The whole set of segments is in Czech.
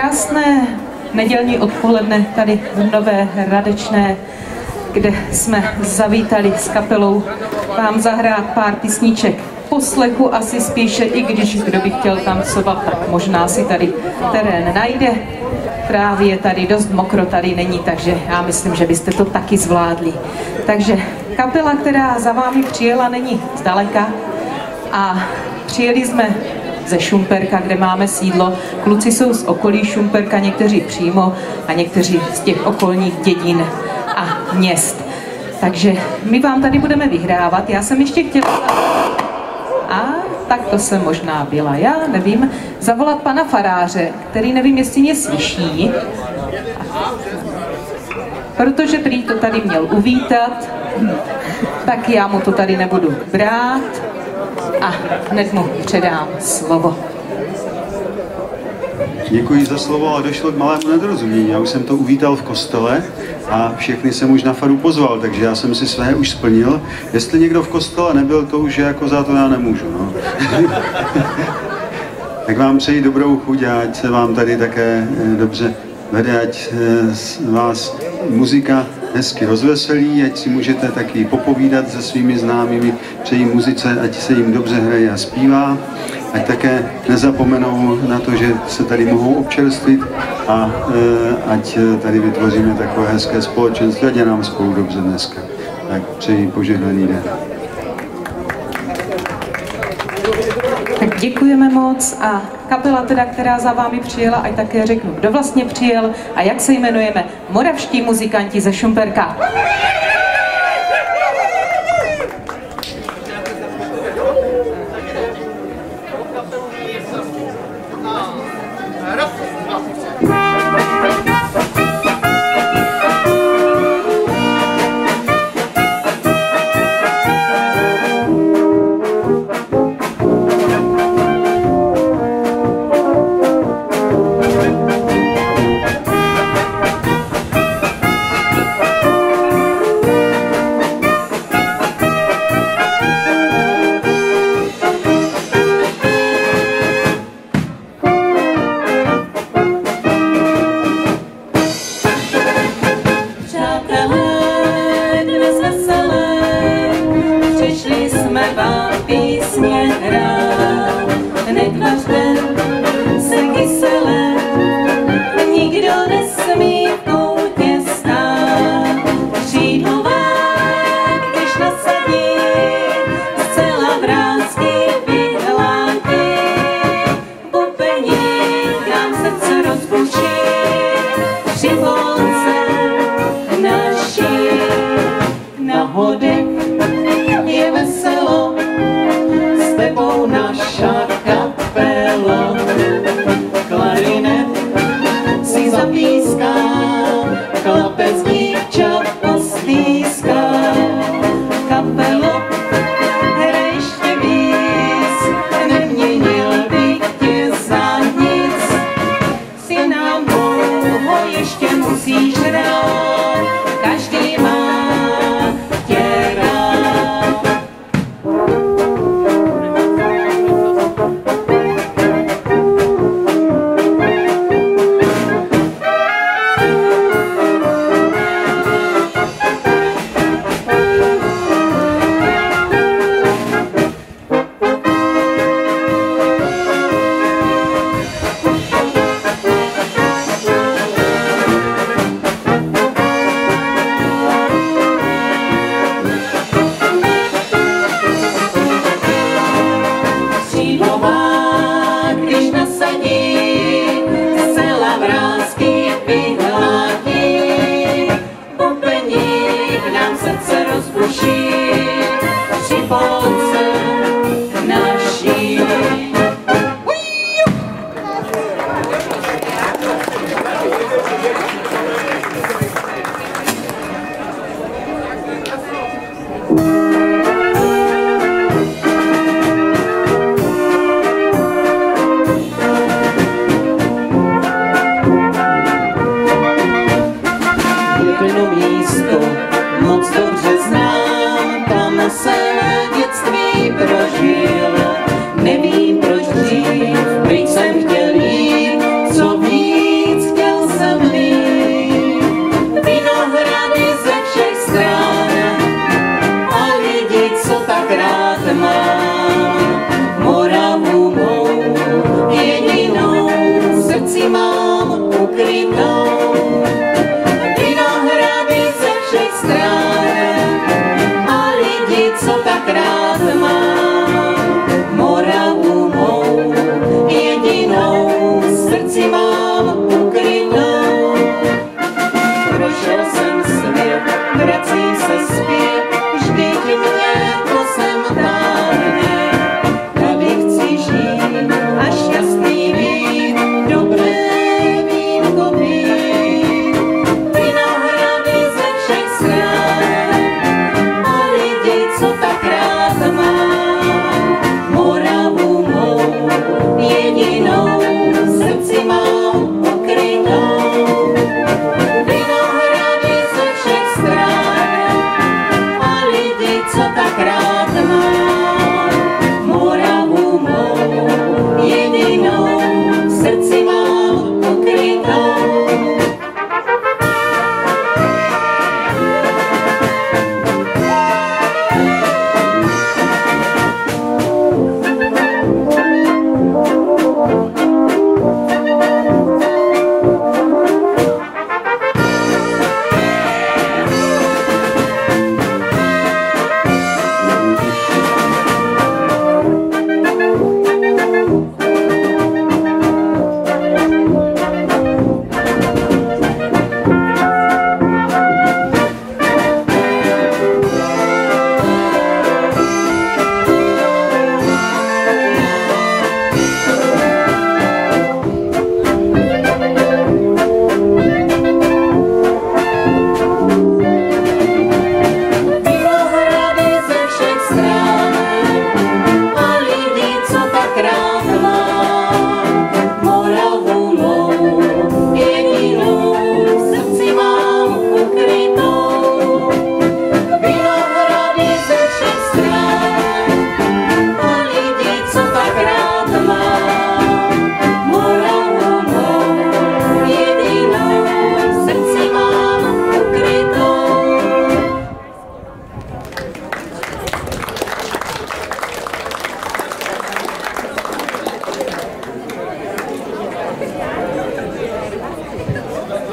Krásné nedělní odpoledne tady v Nové Hradečné, kde jsme zavítali s kapelou vám zahrát pár písniček poslechu, asi spíše, i když kdo by chtěl tancovat, tak možná si tady terén najde. Právě je tady dost mokro, tady není, takže já myslím, že byste to taky zvládli. Takže kapela, která za vámi přijela, není zdaleka a přijeli jsme ze Šumperka, kde máme sídlo. Kluci jsou z okolí Šumperka, někteří přímo a někteří z těch okolních dědin a měst. Takže my vám tady budeme vyhrávat. Já jsem ještě chtěla... A tak to jsem možná byla já, nevím. Zavolat pana faráře, který nevím, jestli mě slyší. Protože prý to tady měl uvítat, tak já mu to tady nebudu brát a hned mu předám slovo. Děkuji za slovo, ale došlo k malému nedorozumění. Já už jsem to uvítal v kostele a všechny jsem už na faru pozval, takže já jsem si své už splnil. Jestli někdo v kostele nebyl, to už jako za to já nemůžu. No. Tak vám přeji dobrou chuť a ať se vám tady také dobře vede, ať vás muzika hezky rozveselí, ať si můžete taky popovídat se svými známými, přeji muzice, ať se jim dobře hraje a zpívá, ať také nezapomenou na to, že se tady mohou občerstvit a ať tady vytvoříme takové hezké společenství, ať je nám spolu dobře dneska. Tak přeji požehnaný den. Tak děkujeme moc a kapela teda, která za vámi přijela, ať také řeknu, kdo vlastně přijel a jak se jmenujeme. Moravští muzikanti ze Šumperka. Jedno místo moc dobře znám, tam se dětství Moravu mou jedinou v srdci mám ukrytou. Vinohrady ze všech stran a lidi, co tak rád mám. Moravu mou jedinou v srdci mám ukrytou. Prošel jsem svět, vracím se zpět, vždyť mě to sem táhne. Tady chci žít a šťastný být, dobré vínko pít. Vinohrady ze všech stran a lidi, co tak rád mám. Moravu mou jedinou v srdci mám ukrytou. Vinohrady ze všech stran a lidi, co tak rád mám. Moravu mou jedinou v srdci mám ukrytou.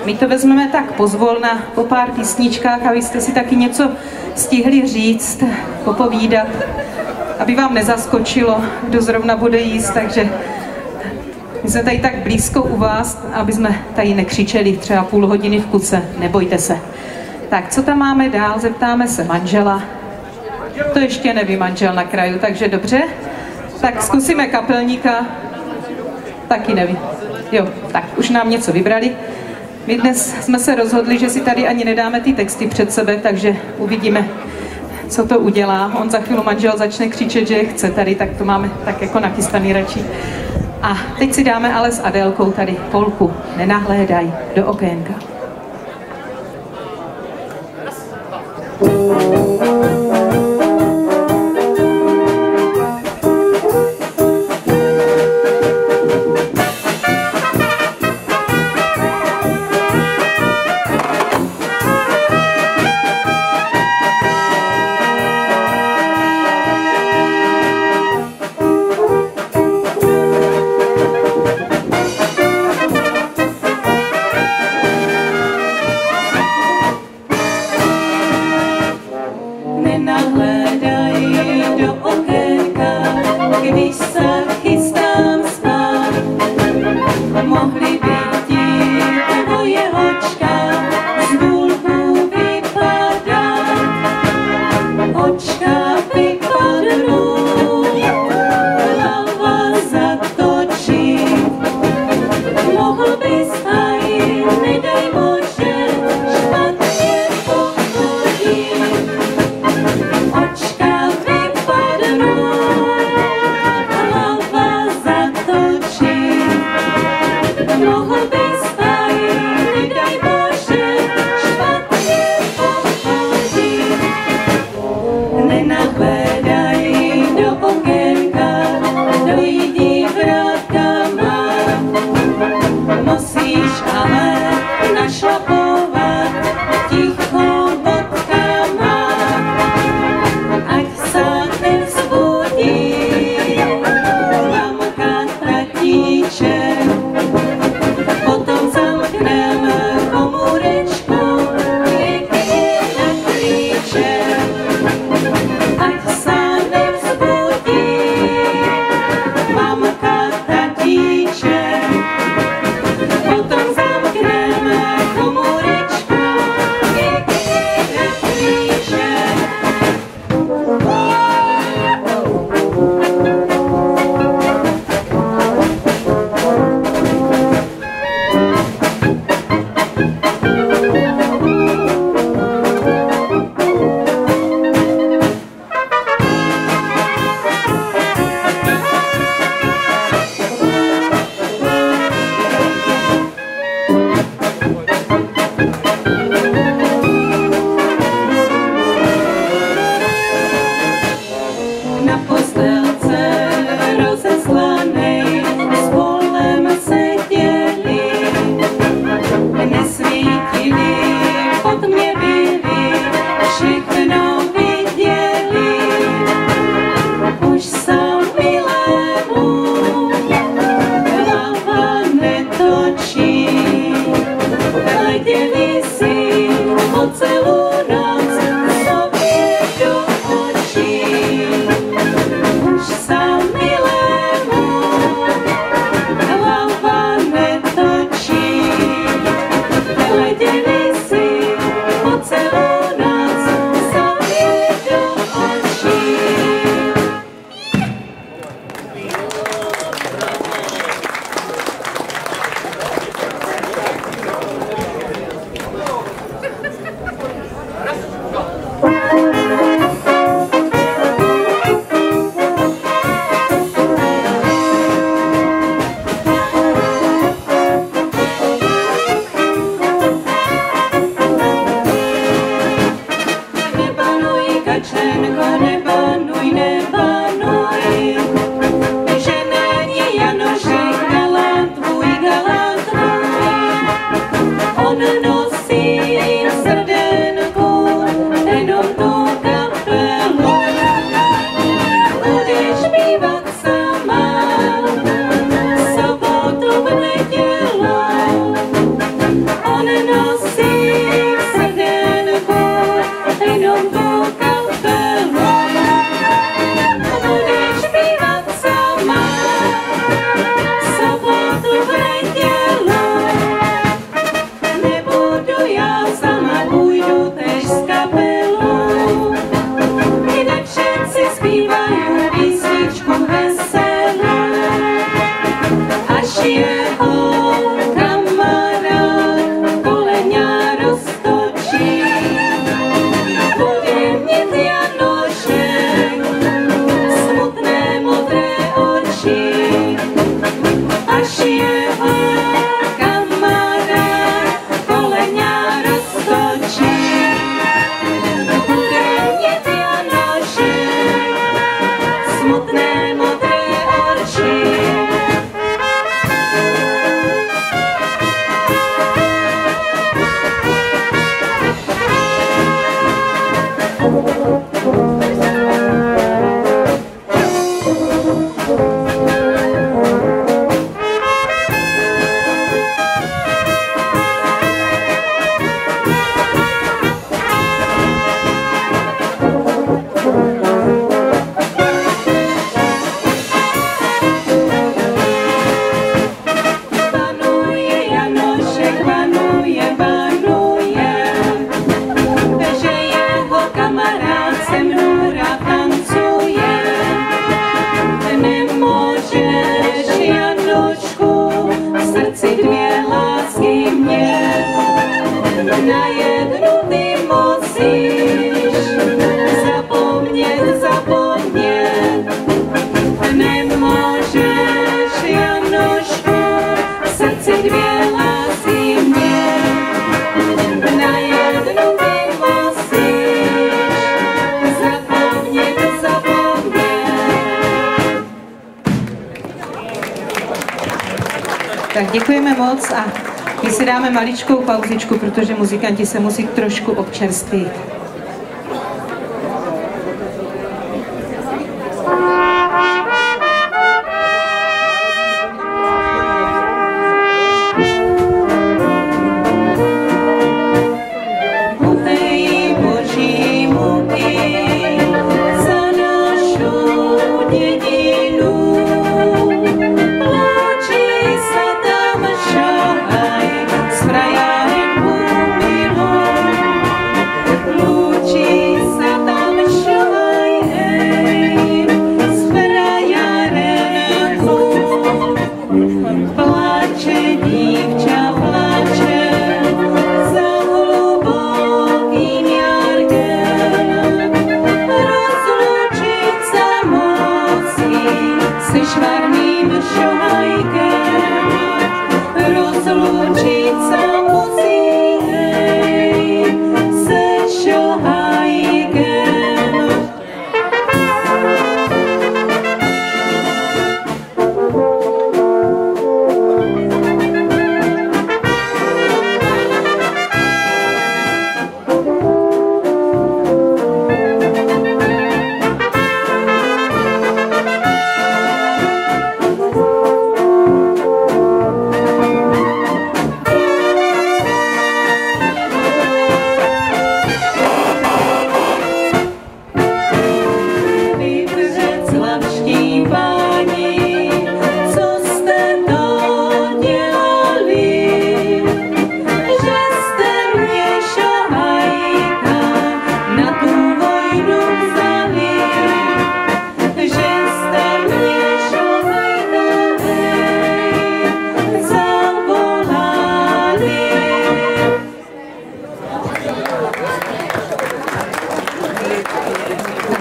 My to vezmeme tak pozvolna, po pár písničkách, abyste si taky něco stihli říct, popovídat, aby vám nezaskočilo, kdo zrovna bude jíst, takže my jsme tady tak blízko u vás, aby jsme tady nekřičeli třeba půl hodiny v kuse, nebojte se. Tak, co tam máme dál, zeptáme se manžela. To ještě neví manžel na kraju, takže dobře. Tak zkusíme kapelníka, taky neví. Jo, tak už nám něco vybrali. My dnes jsme se rozhodli, že si tady ani nedáme ty texty před sebe, takže uvidíme, co to udělá. On za chvíli manžel začne křičet, že je chce tady, tak to máme tak jako nachystaný radši. A teď si dáme ale s Adélkou tady polku Nenahlédaj do okénka. Tak děkujeme moc a my si dáme maličkou pauzičku, protože muzikanti se musí trošku občerstvit.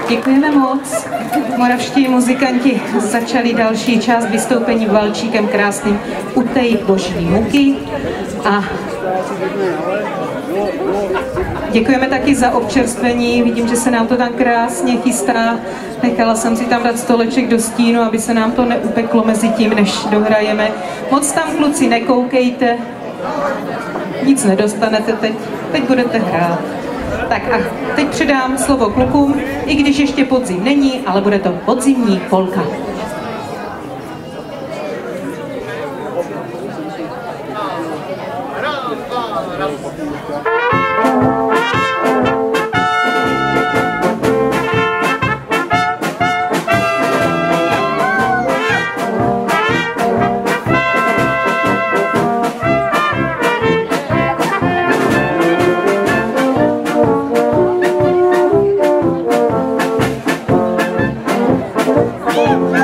Děkujeme moc. Moravští muzikanti začali další část vystoupení valčíkem krásným U tej boží muky. A děkujeme taky za občerstvení. Vidím, že se nám to tam krásně chystá. Nechala jsem si tam dát stoleček do stínu, aby se nám to neupeklo mezi tím, než dohrajeme. Moc tam, kluci, nekoukejte. Nic nedostanete teď. Teď budete hrát. Tak a teď předám slovo klukům, i když ještě podzim není, ale bude to podzimní polka. Yeah.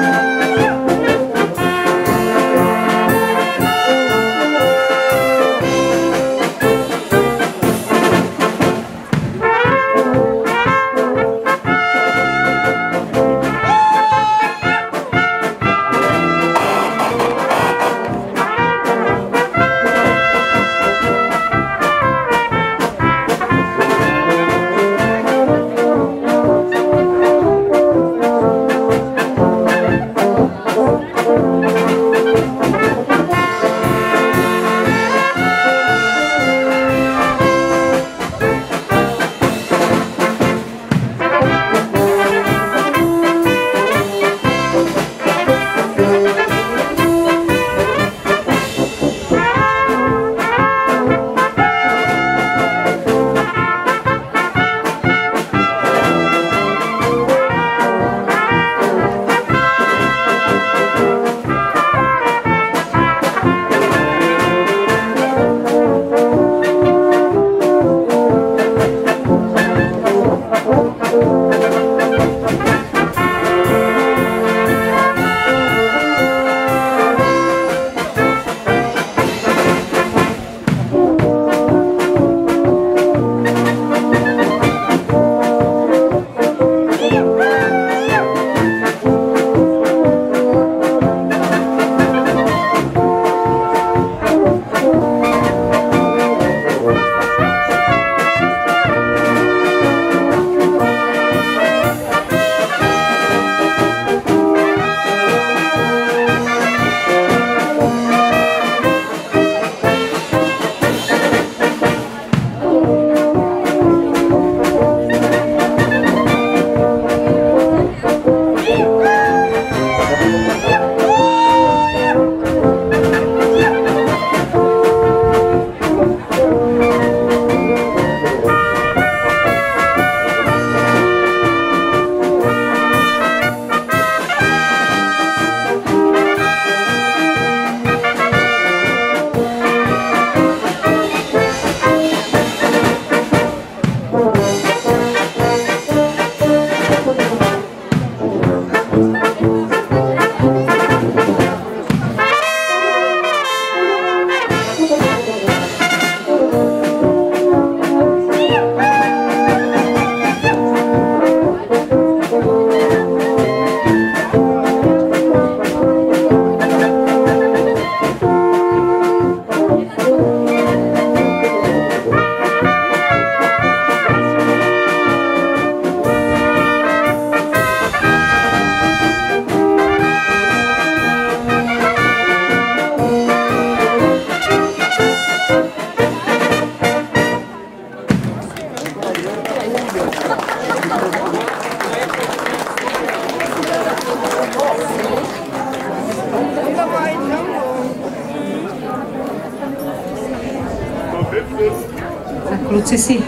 kluci si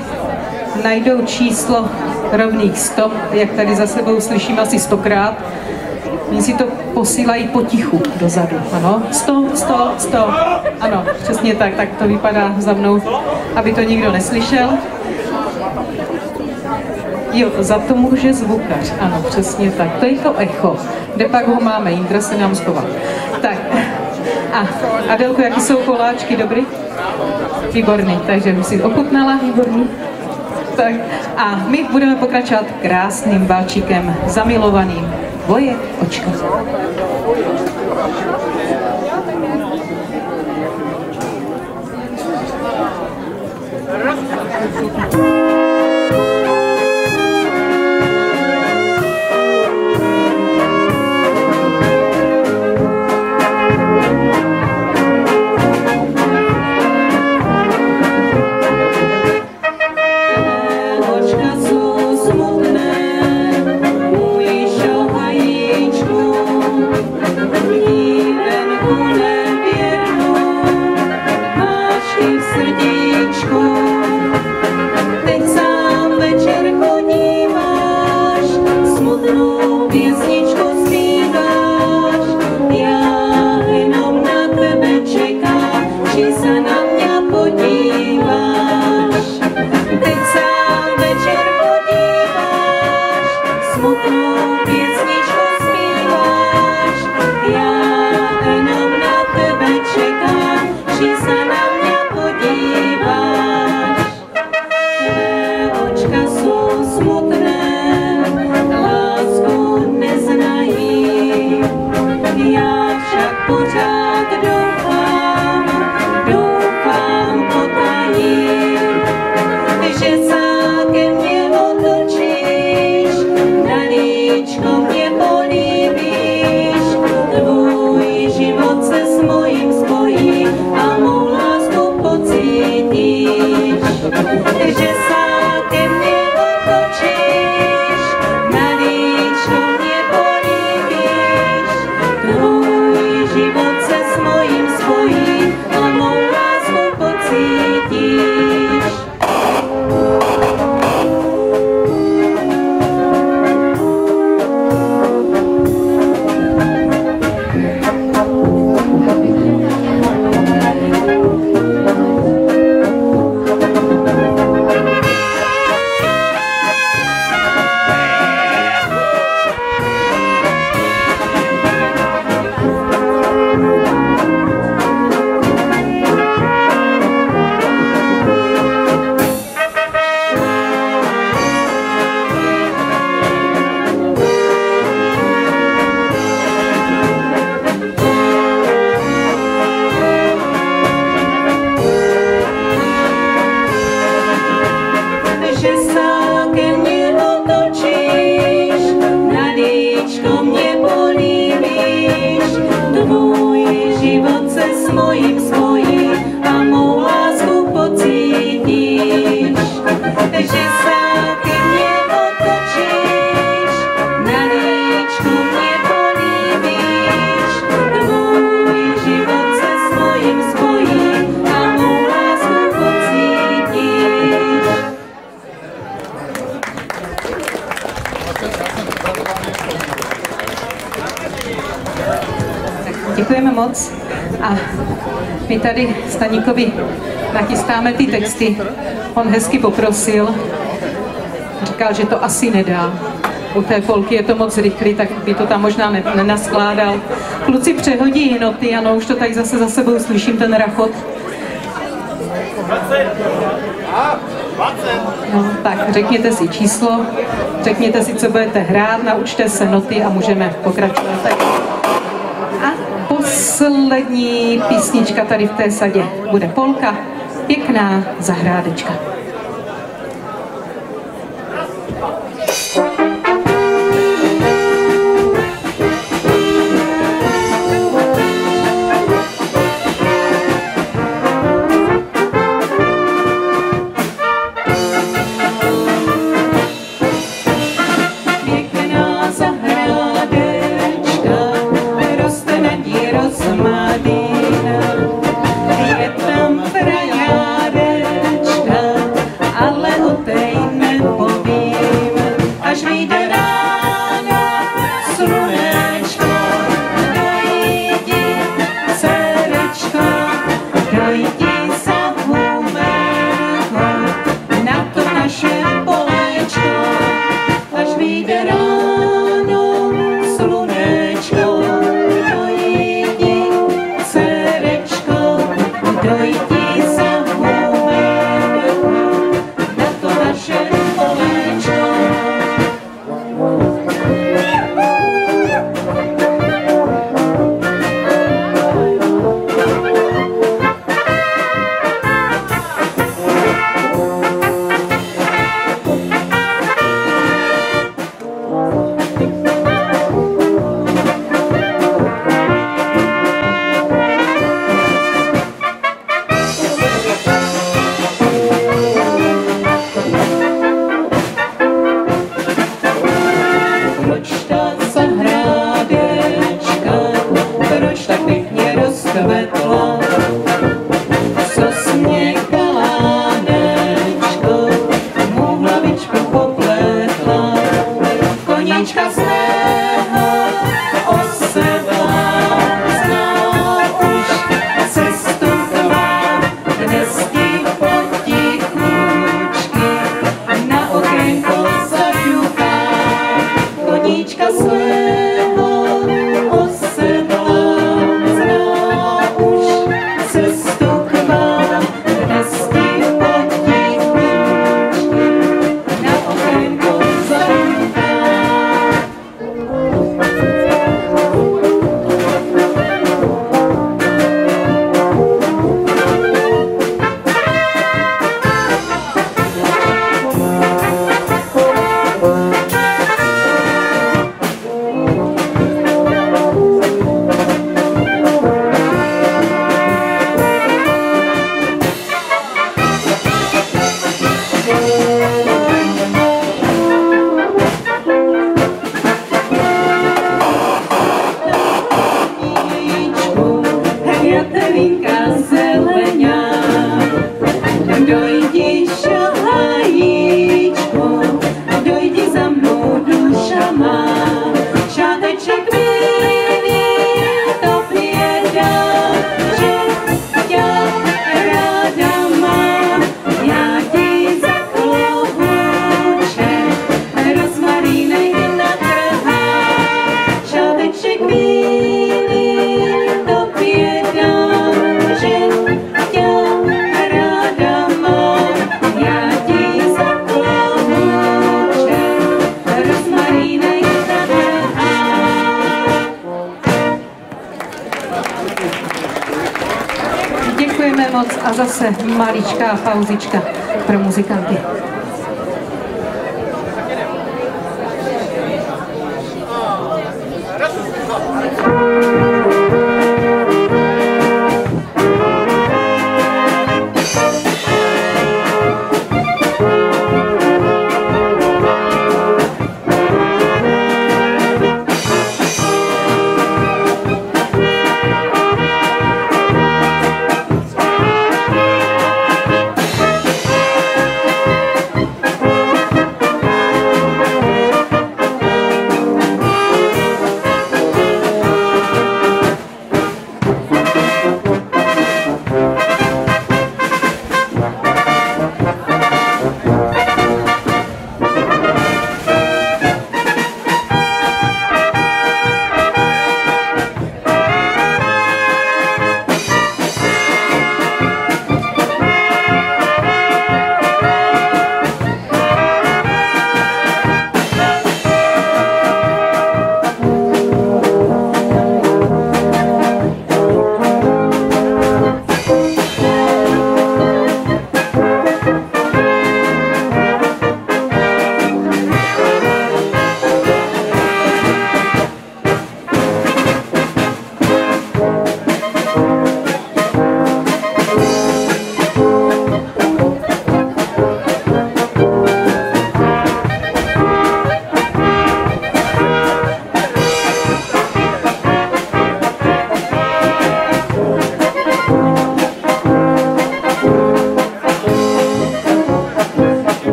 najdou číslo rovných 100, jak tady za sebou slyším asi 100krát. Oni si to posílají potichu dozadu, ano, 100, 100, 100, ano, přesně tak, tak to vypadá za mnou, aby to nikdo neslyšel. Jo, za to může zvukař, ano, přesně tak, to je to echo, kde pak ho máme, Jindra se nám schoval. Tak, a Adelko, jaký jsou koláčky, dobrý? Výborný, takže už si ochutnala, výborný. Tak, a my budeme pokračovat krásným báčikem, zamilovaným. Tvoje očka. Děkujeme moc a my tady Staníkovi nachystáme ty texty. On hezky poprosil, říkal, že to asi nedá. U té polky je to moc rychlý, tak by to tam možná nenaskládal. Kluci přehodí noty, ano, už to tady zase za sebou slyším, ten rachot. 20. No, tak řekněte si číslo, řekněte si, co budete hrát, naučte se noty a můžeme pokračovat. Tak. A poslední písnička tady v té sadě bude polka, Pěkná zahrádečka. Je tam trajádečka, svetla, co směkala nečko, mou hlavičku popletla, koníčka svého osedla, zná už cestu tvá, dnes ti potichučky na okénko zaťuká, koníčka svého osedla, zná už cestu k vám, dnes ti potichučky na okénko zaťuká. Jaterinka zeleňá, dojdi šahajíčku, dojdi za mnou duša má, šáteček bílý to běda, že tě ráda mám, já ti za klobuček rozmarínek natrhám, šáteček bílý to běda, že tě ráda mám, já ti za klobuček rozmarínek natrhám. Děkujeme moc a zase maličká pauzička pro muzikanty.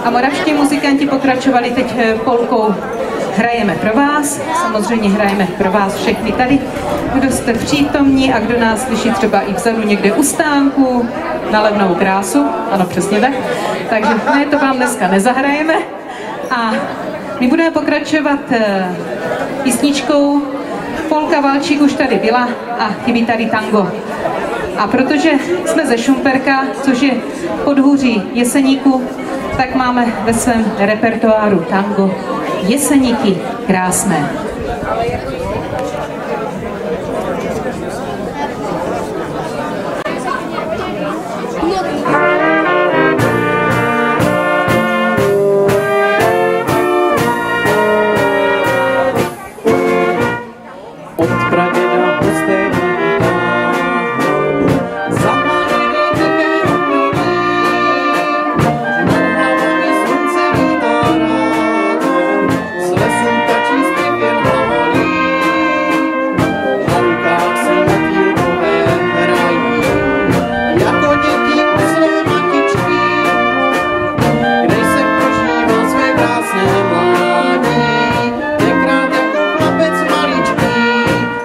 A moravští muzikanti pokračovali teď polkou Hrajeme pro vás. Samozřejmě hrajeme pro vás všechny tady, kdo jste přítomní a kdo nás slyší třeba i vzadu někde u stánku na levnou krásu. Ano, přesně tak. Takže ne, to vám dneska nezahrajeme. A my budeme pokračovat písničkou. Polka Valčík už tady byla a chybí tady tango. A protože jsme ze Šumperka, což je podhůří Jeseníku, tak máme ve svém repertoáru tango Jeseníky krásné.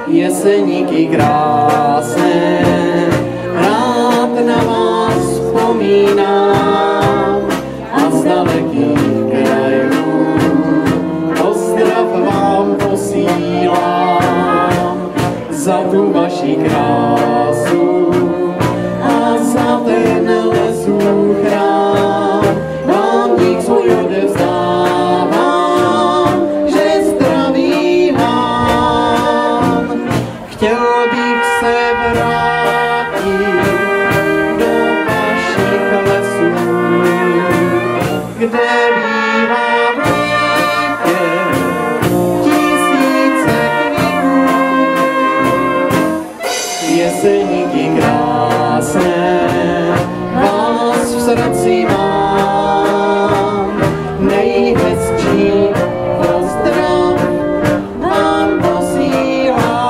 Jeseníky krásné, rád na vás vzpomínám a z dalekých krajů pozdrav vám posílám za tu vaši krásu a za ten lesů chrám. Vám dík svůj odevzdávám, že zdraví vám. Chtěl bych se vrátit do vašich lesů, kde bývá v létě tisíce květů. Jeseníky krásné, vás v srdci mám, nejhezčí pozdrav vám posílám.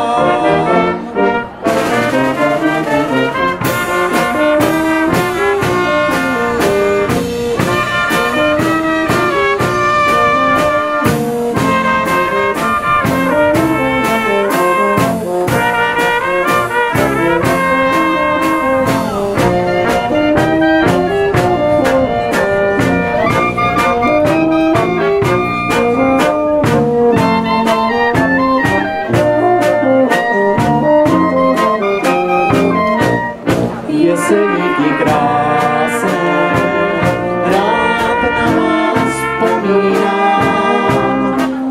Jeseníky krásné, rád na vás vzpomínám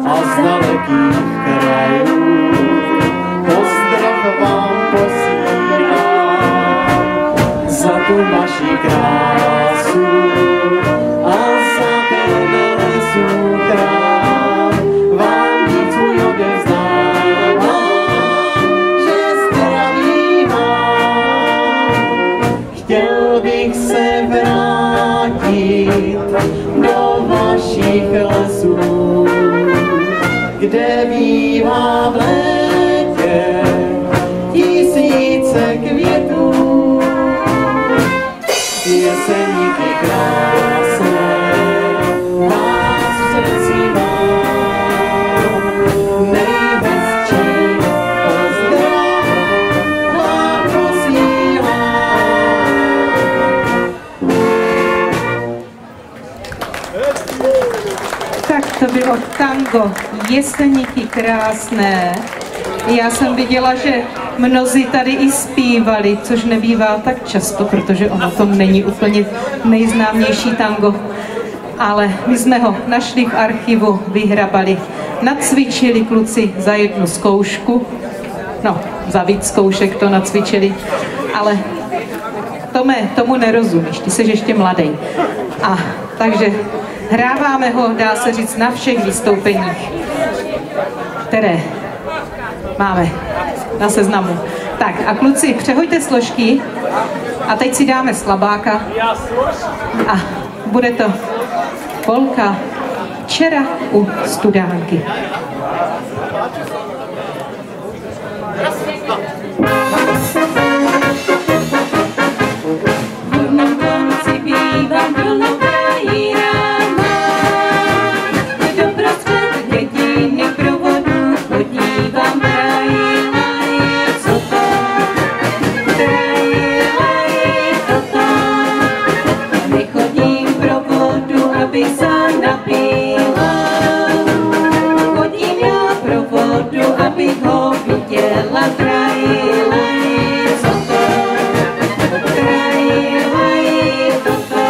a z dalekých krajů pozdrav vám posílám za tu vaši krásu a za ten lesů krám. Vám dík svůj odevzdávám, že zdraví vám. Chtěl bych se vrátit do vašich lesů, kde bývá v létě tisíce květů. Jeseníky krásné, vás v srdci mám, nejhezčí pozdrav vám posílám. Tak to bylo tango Jeseníky krásné. Já jsem viděla, že mnozí tady i zpívali, což nebývá tak často, protože ono to není úplně nejznámější tango. Ale my jsme ho našli v archivu, vyhrabali, nacvičili kluci za jednu zkoušku. No, za víc zkoušek to nacvičili, ale Tome, tomu nerozumíš, ty jsi ještě mladý. A takže hráváme ho, dá se říct, na všech vystoupeních, které máme na seznamu. Tak a kluci, přehoďte složky a teď si dáme slabáka a bude to polka Včera u studánky. V jednom konci bývá plno krajína, jela, trajilaj, co to? Trajilaj, toto.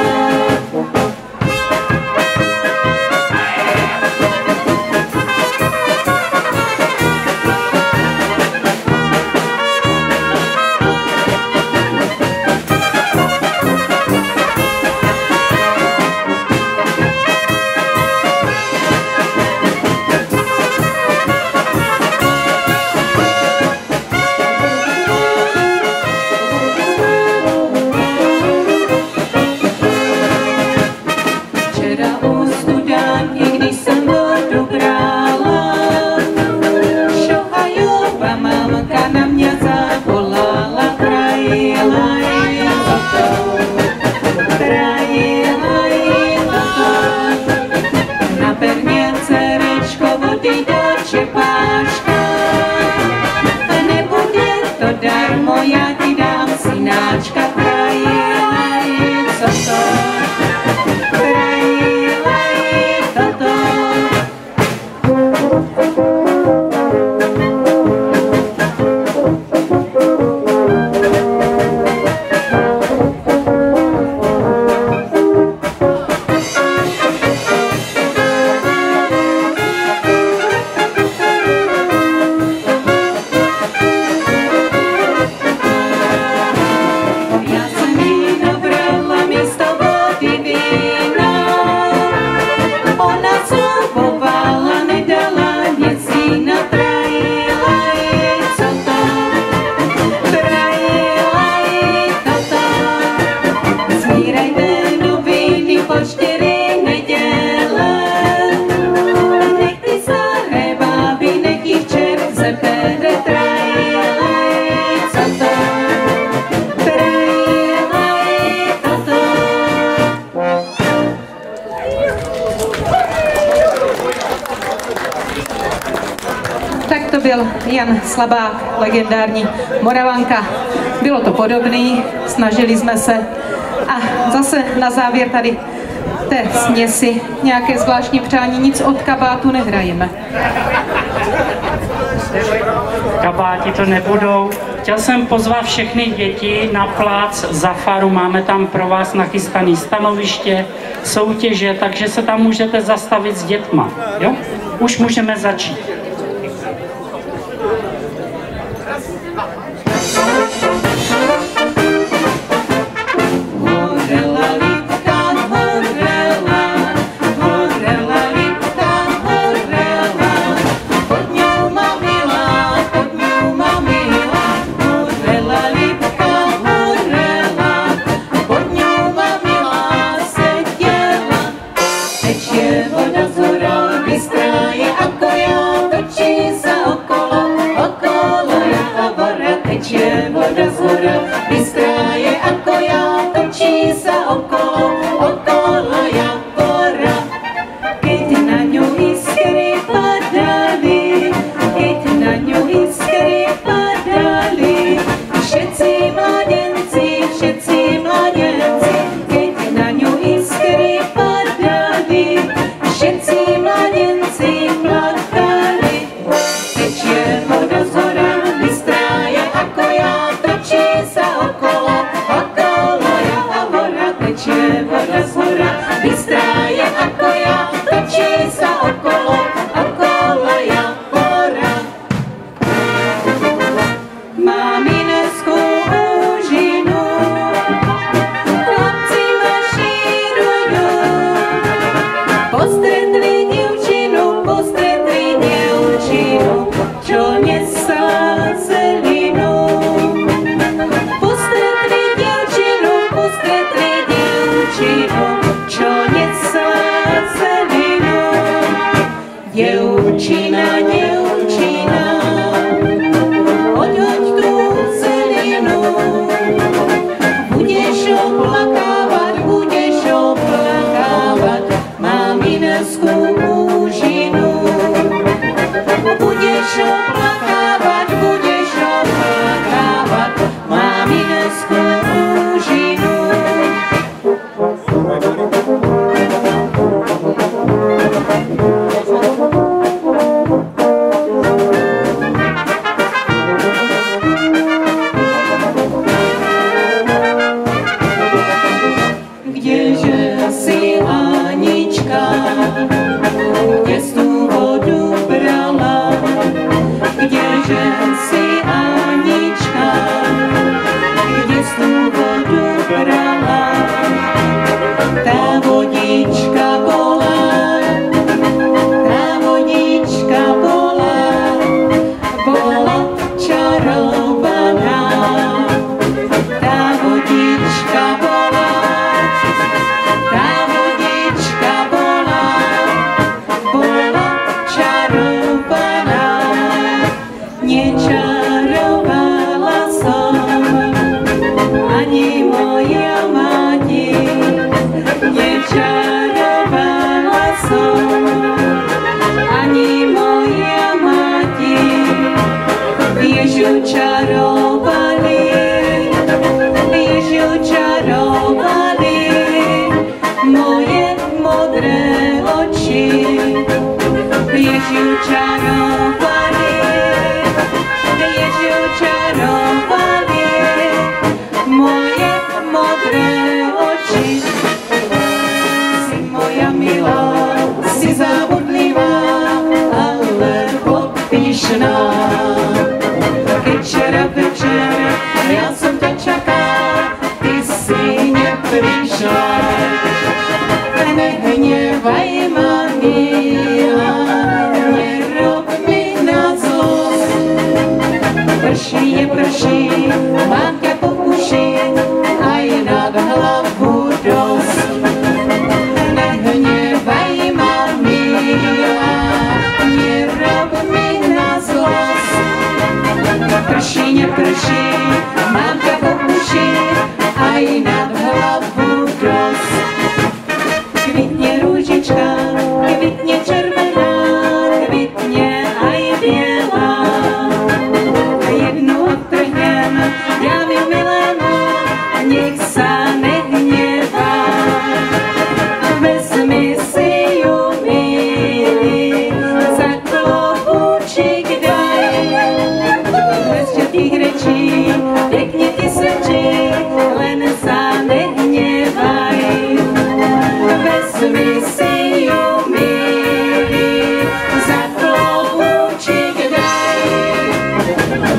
Tak to byl Jan Slabák, legendární Moravanka. Bylo to podobný, snažili jsme se. A zase na závěr tady té směsi nějaké zvláštní přání, nic od kabátu nehrajeme. Kabáti to nebudou. Chtěl jsem pozvat všechny děti na plác Zafaru, máme tam pro vás nachystané stanoviště, soutěže, takže se tam můžete zastavit s dětma. Jo? Už můžeme začít. Okolo Ježiu čarovaný, Ježiu čarovaný, moje modré oči. Ježiu čarovaný, Ježiu čarovaný, moje modré oči. Si moja milá, si závodlivá, ale popíšná. Večer, já jsem tě čakal, ty si nepřišla. Nehněvaj ma, milá, nerob mi na zlost. Prší, mám tě po uši, a je nad hlavu dost. Nehněvaj ma, milá, nerob mi na zlost. Prší, mám tě po uši, a je nad hlavu dost. Kvitně růžička, kvitně červená, kvitně aj bělá. Jednu odtrhnem, já mi milému, nech sa nehněvá. Vezmi si ju, milý, za klobúčik daj. Bez těch řečí, pěkně ti svědčí, len sa nehněvaj. Vezmi si ju, milý, za klobúčik daj.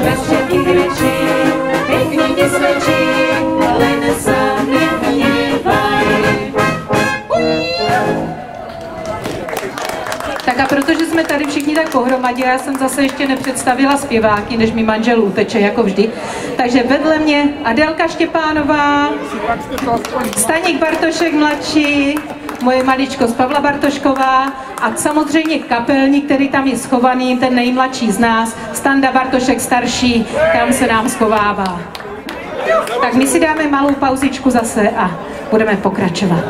Bez všetkých rečí, pěkně ti svědčí, len sa nehněvaj. Tak a protože jsme tady všichni tak pohromadě, já jsem zase ještě nepředstavila zpěváky, než mi manžel uteče, jako vždy. Takže vedle mě Adélka Štěpánová, Staněk Bartošek mladší, moje maličkost Pavla Bartošková a samozřejmě kapelník, který tam je schovaný, ten nejmladší z nás, Standa Bartošek starší, tam se nám schovává. Tak my si dáme malou pauzičku zase a budeme pokračovat.